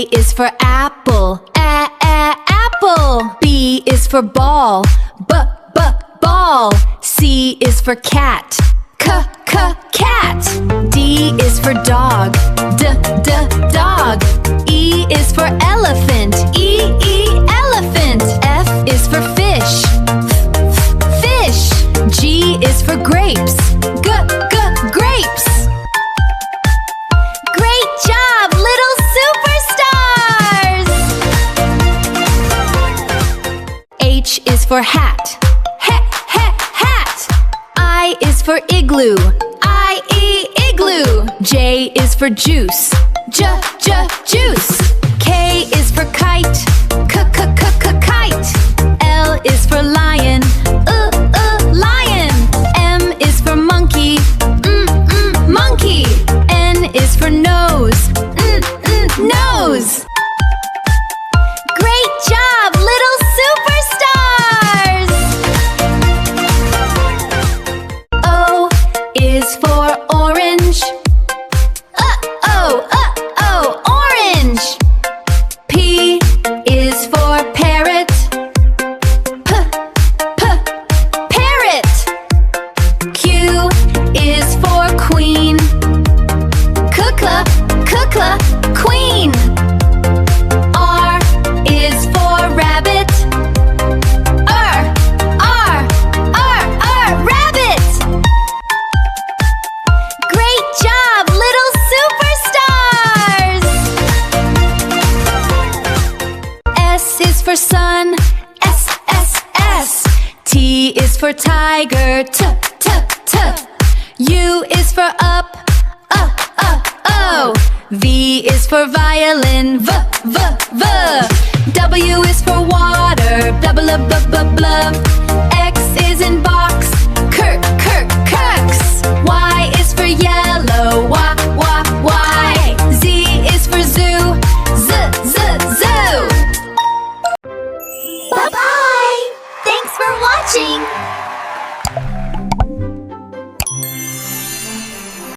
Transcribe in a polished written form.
A is for apple, apple. B is for ball, ball. C is for cat, cat. D is for dog, dog. E is for elephant, elephant. F is for fish, fish. G is for grapes, grapes. Great job, little superstars! H is for hat, hat. I is for igloo, igloo. J is for juice, juice. K is for kite, kite. L is for lion, lion. M is for monkey, monkey. N is for nose, nose. Great job, little superstars! O is for orange, orange. P is for parrot, parrot. Q is for queen, queen. R is for rabbit, rabbit. Great job, little superstars! S is for sun, S. T is for tiger, t. U is for up, O. V is for violin, v. W is for water, blub. X is in